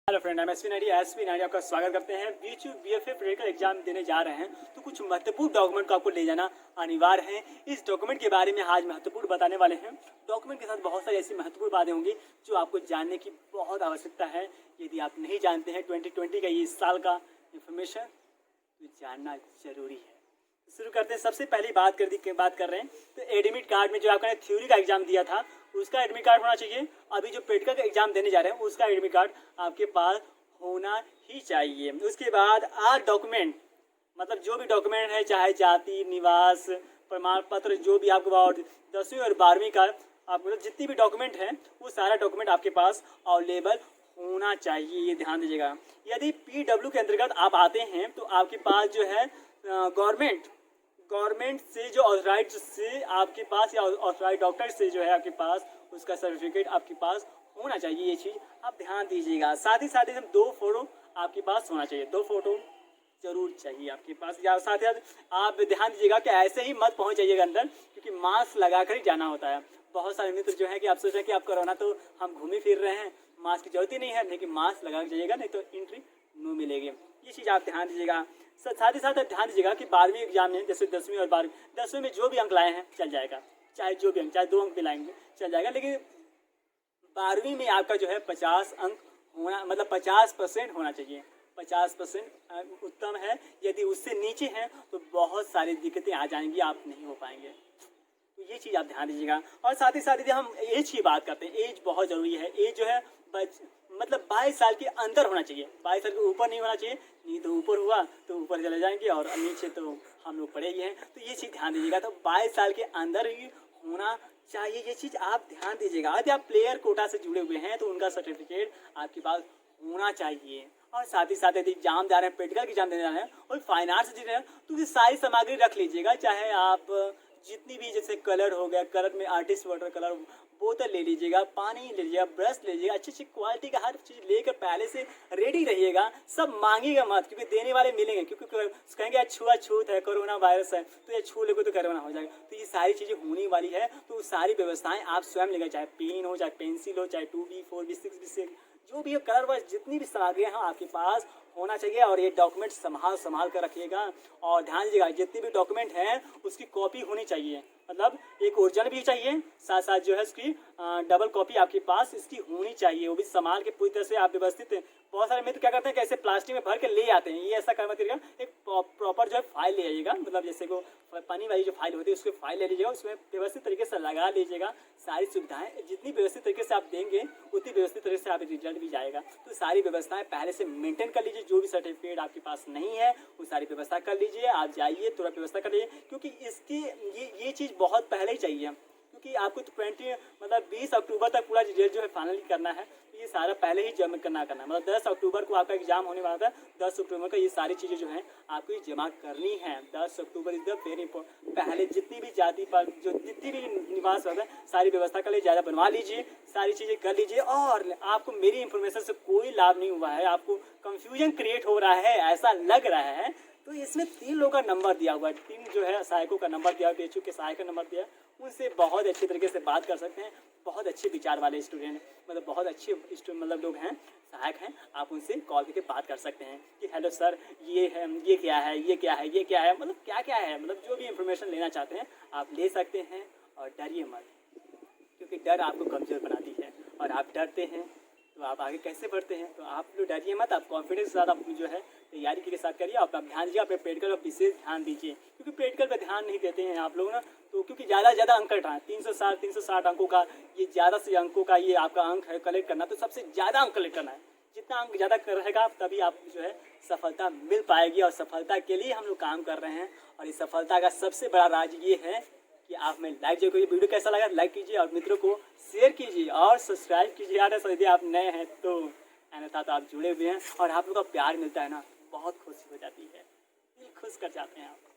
Hello friend, मैं SP नाडी आपका स्वागत करते हैं। बीएचयू बीएफए प्रैक्टिकल एग्जाम देने जा रहे हैं तो कुछ महत्वपूर्ण डॉक्यूमेंट को आपको ले जाना अनिवार्य है। इस डॉक्यूमेंट के बारे में आज महत्वपूर्ण बताने वाले हैं। डॉक्यूमेंट के साथ बहुत सारी ऐसी महत्वपूर्ण बातें होंगी जो आपको जानने की बहुत आवश्यकता है। यदि आप नहीं जानते हैं 2020 का ये इस साल का इन्फॉर्मेशन तो जानना जरूरी है। शुरू करते हैं। सबसे पहली बात कर रहे हैं तो एडमिट कार्ड में जो आपने थ्योरी का एग्जाम दिया था उसका एडमिट कार्ड होना चाहिए। अभी जो प्रैक्टिकल का एग्जाम देने जा रहे हैं उसका एडमिट कार्ड आपके पास होना ही चाहिए। उसके बाद आर डॉक्यूमेंट, मतलब जो भी डॉक्यूमेंट है, चाहे जाति, निवास प्रमाण पत्र, जो भी आपको 10वीं और 12वीं का आपको जितनी भी डॉक्यूमेंट है वो सारा डॉक्यूमेंट आपके पास अवेलेबल होना चाहिए। ये ध्यान दीजिएगा। यदि PW के अंतर्गत आप आते हैं तो आपके पास जो है गवर्नमेंट से जो ऑथराइज से आपके पास या ऑथराइज डॉक्टर से जो है आपके पास उसका सर्टिफिकेट आपके पास होना चाहिए। ये चीज़ आप ध्यान दीजिएगा। साथ ही 2 फोटो आपके पास होना चाहिए। 2 फोटो जरूर चाहिए आपके पास। या साथ ही आप ध्यान दीजिएगा कि ऐसे ही मत पहुंच जाइएगा अंदर, क्योंकि मास्क लगा कर ही जाना होता है। बहुत सारे मित्र जो है कि आप सोच रहे हैं कि आप कोरोना तो हम घूमे फिर रहे हैं, मास्क की जरूरत ही नहीं है, लेकिन मास्क लगा कर जाइएगा, नहीं तो एंट्री नो मिलेगी। ये चीज़ आप ध्यान दीजिएगा। साथ ही साथ ध्यान दीजिएगा कि 12वीं एग्जाम में जैसे 10वीं और 12वीं, 10वीं में जो भी अंक लाए हैं चल जाएगा, चाहे जो भी अंक, चाहे 2 अंक भी लाएंगे चल जाएगा, लेकिन 12वीं में आपका जो है 50 अंक होना, मतलब 50% होना चाहिए। 50% उत्तम है। यदि उससे नीचे हैं तो बहुत सारी दिक्कतें आ जाएंगी, आप नहीं हो पाएंगे। तो ये चीज़ आप ध्यान दीजिएगा। और साथ ही साथ यदि हम एज की बात करते हैं, एज बहुत ज़रूरी है। एज जो है मतलब 22 साल के अंदर होना चाहिए, 22 साल के ऊपर नहीं होना चाहिए। नहीं तो ऊपर हुआ तो ऊपर चले जाएंगे और नीचे तो हम लोग पड़े ही हैं। तो ये चीज़ ध्यान दीजिएगा। तो 22 साल के अंदर ही होना चाहिए, ये चीज़ आप ध्यान दीजिएगा। यदि आप प्लेयर कोटा से जुड़े हुए हैं तो उनका सर्टिफिकेट आपके पास होना चाहिए। और साथ ही साथ यदि एग्जाम जा रहे हैं, प्रैक्टिकल एग्जाम देने जा रहे हैं और फाइन आर्ट्स दे रहे हैं तो ये सारी सामग्री रख लीजिएगा। चाहे आप जितनी भी, जैसे कलर हो गया, कलर में आर्टिस्ट वाटर कलर बोतल ले लीजिएगा, पानी ले लीजिएगा, ब्रश ले लीजिएगा, अच्छी क्वालिटी का हर चीज़ लेकर पहले से रेडी रहिएगा। सब मांगिएगा मत, क्योंकि देने वाले मिलेंगे, क्योंकि कहेंगे छुआछूत है, कोरोना वायरस है, तो ये छू लेगो तो कोरोना हो जाएगा। तो ये सारी चीज़ें होने वाली है, तो सारी व्यवस्थाएं आप स्वयं लेंगे, चाहे पेन हो, चाहे पेंसिल हो, चाहे 2B 4B 6B जो भी कलर वाइज जितनी भी सामग्रियाँ हैं आपके पास होना चाहिए। और ये डॉक्यूमेंट संभाल कर रखिएगा। और ध्यान दीजिएगा, जितने भी डॉक्यूमेंट हैं उसकी कॉपी होनी चाहिए, मतलब एक ओरिजिनल भी चाहिए, साथ साथ जो है उसकी डबल कॉपी आपके पास इसकी होनी चाहिए। वो भी संभाल के पूरी तरह से आप व्यवस्थित। बहुत सारे मित्र क्या करते हैं, कैसे प्लास्टिक में भर के ले आते हैं, ये ऐसा करना करिएगा। एक प्रॉपर जो है फाइल ले आइएगा, मतलब जैसे को पानी वाली जो फाइल होती है उसकी फाइल ले लीजिएगा, उसमें व्यवस्थित तरीके से लगा लीजिएगा। सारी सुविधाएं जितनी व्यवस्थित तरीके से आप देंगे उतनी व्यवस्थित तरीके से आप रिजल्ट भी जाएगा। तो सारी व्यवस्थाएं पहले से मेंटेन कर लीजिए। जो भी सर्टिफिकेट आपके पास नहीं है वो सारी व्यवस्था कर लीजिए। आप जाइए, तुरंत व्यवस्था कर लीजिए, क्योंकि इसकी ये चीज़ बहुत पहले ही चाहिए, क्योंकि आपको तो 20 अक्टूबर तक पूरा रिजल्ट जो है फाइनल करना है। तो ये सारा पहले ही जमा करना है, मतलब 10 अक्टूबर को आपका एग्जाम होने वाला था। 10 अक्टूबर को ये सारी चीज़ें जो हैं आपको जमा करनी है। 10 October is the very important. पहले जितनी भी जाति पर जो जितनी भी निवास होता है सारी व्यवस्था कर लीजिए, ज़्यादा बनवा लीजिए, सारी चीज़ें कर लीजिए। और आपको मेरी इंफॉर्मेशन से कोई लाभ नहीं हुआ है, आपको कंफ्यूजन क्रिएट हो रहा है, ऐसा लग रहा है, तो इसमें 3 लोगों का नंबर दिया हुआ है, 3 जो है सहायकों का नंबर दिया, PHU के सहायक का नंबर दिया, उनसे बहुत अच्छी तरीके से बात कर सकते हैं। बहुत अच्छे विचार वाले स्टूडेंट, मतलब बहुत अच्छे मतलब लोग हैं, सहायक हैं। आप उनसे कॉल करके बात कर सकते हैं कि हेलो सर, ये है, ये क्या है, ये क्या है, ये क्या है, मतलब क्या है, मतलब जो भी इंफॉर्मेशन लेना चाहते हैं आप ले सकते हैं। और डरिए मत, क्योंकि डर आपको कमज़ोर बनाती है, और आप डरते हैं तो आप आगे कैसे बढ़ते हैं। तो आप लोग डरिए मत, आप कॉन्फिडेंस के साथ आप जो है तैयारी के साथ करिए। आप ध्यान दीजिए, अपने प्रैक्टिकल पर विशेष ध्यान दीजिए, क्योंकि प्रैक्टिकल पर ध्यान नहीं देते हैं आप लोग ना, तो क्योंकि ज़्यादा अंक कट रहा है। 360 अंकों का ये ज़्यादा से अंकों का ये आपका अंक है कलेक्ट करना, तो सबसे ज़्यादा अंक कलेक्ट करना है। जितना अंक ज़्यादा रहेगा तभी आप जो है सफलता मिल पाएगी, और सफलता के लिए हम लोग काम कर रहे हैं। और इस सफलता का सबसे बड़ा राज ये है कि आप में लाइक जो करिए। वीडियो कैसा लगा लाइक कीजिए, और मित्रों को शेयर कीजिए और सब्सक्राइब कीजिए। यार यदि आप नए हैं तो अन्यथा तो आप जुड़े हुए हैं, और आप लोग का प्यार मिलता है ना, बहुत खुशी हो जाती है, दिल खुश कर जाते हैं आप।